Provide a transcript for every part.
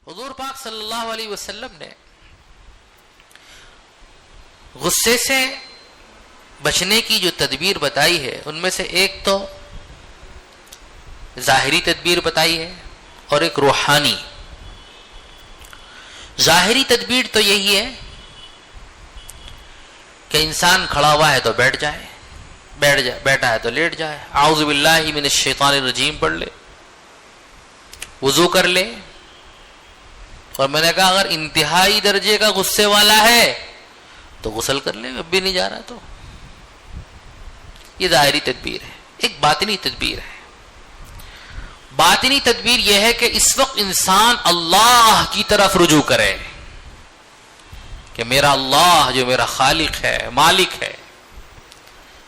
حضور پاک صلی اللہ علیہ وسلم نے غصے سے بچنے کی جو تدبیر بتائی ہے ان میں سے ایک تو ظاہری تدبیر بتائی ہے اور ایک روحانی. ظاہری تدبیر تو یہی ہے کہ انسان کھڑا ہوا ہے تو بیٹھ جائے, بیٹھا ہے تو لیٹ جائے, اعوذ باللہ من الشیطان الرجیم پڑھ لے, وضو کر لے. اور میں نے کہا اگر انتہائی درجے کا غصے والا ہے تو غسل کر لے, اب بھی نہیں جا رہا تو. یہ ظاہری تدبیر ہے. ایک باطنی تدبیر ہے. باطنی تدبیر یہ ہے کہ اس وقت انسان اللہ کی طرف رجوع کرے کہ میرا اللہ جو میرا خالق ہے, مالک ہے,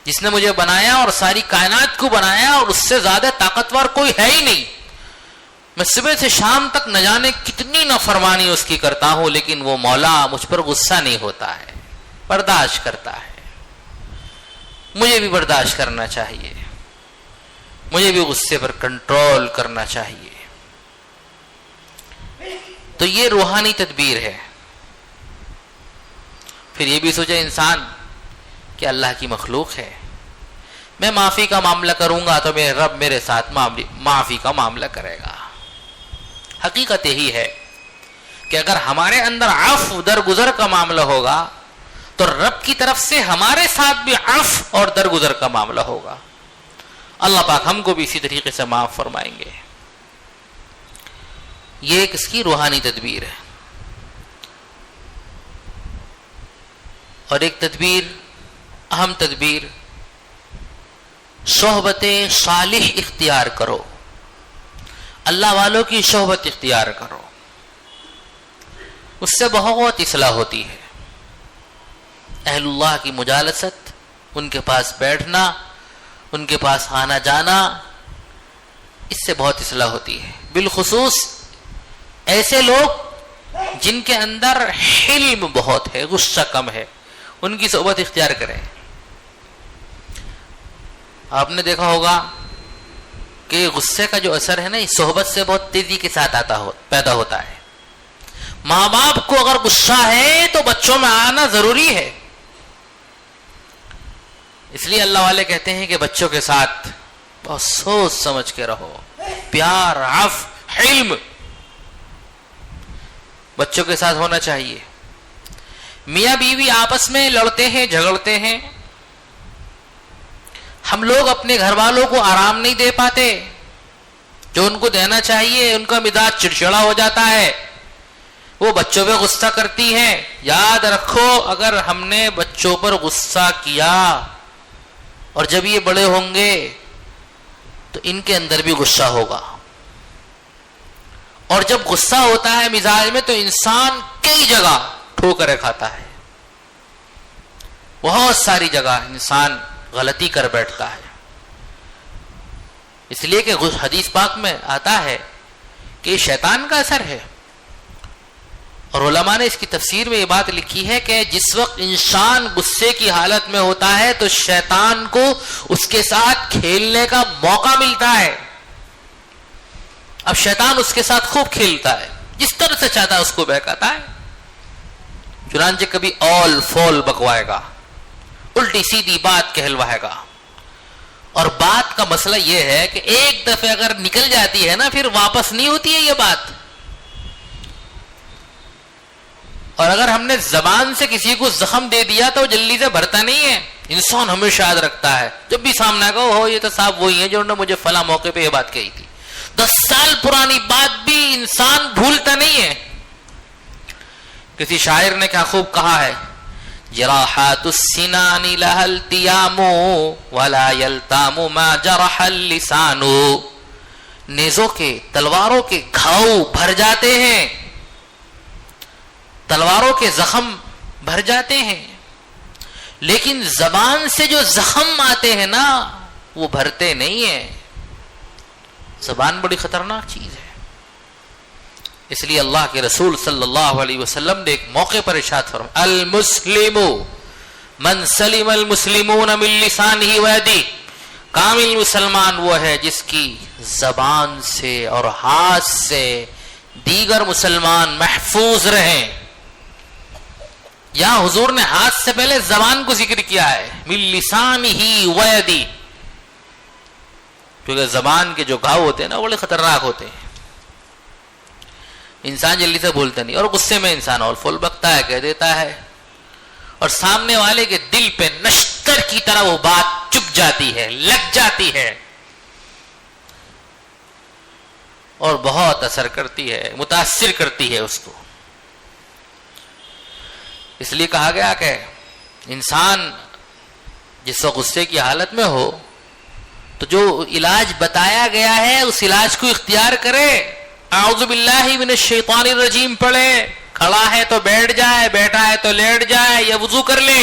جس نے مجھے بنایا اور ساری کائنات کو بنایا اور اس سے زیادہ طاقتور کوئی ہے ہی نہیں. میں صبح سے شام تک نہ جانے کتنی نافرمانی اس کی کرتا ہوں, لیکن وہ مولا مجھ پر غصہ نہیں ہوتا ہے, برداشت کرتا ہے. مجھے بھی برداشت کرنا چاہیے, مجھے بھی غصے پر کنٹرول کرنا چاہیے. تو یہ روحانی تدبیر ہے. پھر یہ بھی سوچے انسان کہ اللہ کی مخلوق ہے, میں معافی کا معاملہ کروں گا تو میرے رب میرے ساتھ معافی کا معاملہ کرے گا. حقیقت یہی ہے کہ اگر ہمارے اندر عفو درگزر کا معاملہ ہوگا تو رب کی طرف سے ہمارے ساتھ بھی عفو اور درگزر کا معاملہ ہوگا. اللہ پاک ہم کو بھی اسی طریقے سے معاف فرمائیں گے. یہ ایک اس کی روحانی تدبیر ہے. اور ایک تدبیر, اہم تدبیر, صحبت صالح اختیار کرو, اللہ والوں کی صحبت اختیار کرو. اس سے بہت اصلاح ہوتی ہے. اہل اللہ کی مجالست, ان کے پاس بیٹھنا, ان کے پاس آنا جانا, اس سے بہت اصلاح ہوتی ہے. بالخصوص ایسے لوگ جن کے اندر حلم بہت ہے, غصہ کم ہے, ان کی صحبت اختیار کریں. آپ نے دیکھا ہوگا کہ غصے کا جو اثر ہے نا, اس صحبت سے بہت تیزی کے ساتھ پیدا ہوتا ہے. ماں باپ کو اگر غصہ ہے تو بچوں میں آنا ضروری ہے. اس لیے اللہ والے کہتے ہیں کہ بچوں کے ساتھ بہت سوچ سمجھ کے رہو. پیار, عفو, حلم بچوں کے ساتھ ہونا چاہیے. میاں بیوی آپس میں لڑتے ہیں, جھگڑتے ہیں. ہم لوگ اپنے گھر والوں کو آرام نہیں دے پاتے جو ان کو دینا چاہیے. ان کا مزاج چڑچڑا ہو جاتا ہے, وہ بچوں پہ غصہ کرتی ہیں. یاد رکھو اگر ہم نے بچوں پر غصہ کیا اور جب یہ بڑے ہوں گے تو ان کے اندر بھی غصہ ہوگا. اور جب غصہ ہوتا ہے مزاج میں تو انسان کئی جگہ ٹھوکریں کھاتا ہے. بہت ساری جگہ انسان غلطی کر بیٹھتا ہے. اس لیے کہ حدیث پاک میں آتا ہے کہ یہ شیطان کا اثر ہے. اور علماء نے اس کی تفسیر میں یہ بات لکھی ہے کہ جس وقت انسان غصے کی حالت میں ہوتا ہے تو شیطان کو اس کے ساتھ کھیلنے کا موقع ملتا ہے. اب شیطان اس کے ساتھ خوب کھیلتا ہے, جس طرح سے چاہتا ہے اس کو بہکاتا ہے. چنانچہ کبھی اول فول بکوائے گا, الٹی سیدھی بات کہلوائے گا. اور بات کا مسئلہ یہ ہے کہ ایک دفعہ اگر نکل جاتی ہے نا پھر واپس نہیں ہوتی ہے یہ بات. اور اگر ہم نے زبان سے کسی کو زخم دے دیا تو جلدی سے بھرتا نہیں ہے. انسان ہمیشہ یاد رکھتا ہے, جب بھی سامنے آگا ہو یہ تو صاحب وہی ہے جو انہوں نے مجھے فلاں موقع پہ یہ بات کہی تھی. 10 سال پرانی بات بھی انسان بھولتا نہیں ہے. کسی شاعر نے کیا خوب کہا ہے, جراحات السنان لها التیام ولا یلتام ما جرح اللسان. نیزوں کے, تلواروں کے گھاؤ بھر جاتے ہیں, تلواروں کے زخم بھر جاتے ہیں, لیکن زبان سے جو زخم آتے ہیں نا وہ بھرتے نہیں ہیں. زبان بڑی خطرناک چیز ہے. اس لیے اللہ کے رسول صلی اللہ علیہ وسلم نے ایک موقع پر ارشاد فرمایا, المسلم من سلم المسلمون من لسانہ ویدہ. کامل مسلمان وہ ہے جس کی زبان سے اور ہاتھ سے دیگر مسلمان محفوظ رہیں. یہاں حضور نے ہاتھ سے پہلے زبان کو ذکر کیا ہے، من لسانہ ویدی، کیونکہ زبان کے جو گھاؤ ہوتے ہیں نا بڑے خطرناک ہوتے ہیں. انسان جلدی سے بھولتا نہیں، اور غصے میں انسان اور فول بکتا ہے، کہہ دیتا ہے، اور سامنے والے کے دل پہ نشتر کی طرح وہ بات چپ جاتی ہے، لگ جاتی ہے، اور بہت اثر کرتی ہے، متاثر کرتی ہے اس کو. اس لیے کہا گیا کہ انسان جس وقت غصے کی حالت میں ہو تو جو علاج بتایا گیا ہے اس علاج کو اختیار کرے. اعوذ باللہ من الشیطان الرجیم پڑھے، کھڑا ہے تو بیٹھ جائے، بیٹھا ہے تو لیٹ جائے یا وضو کر لے.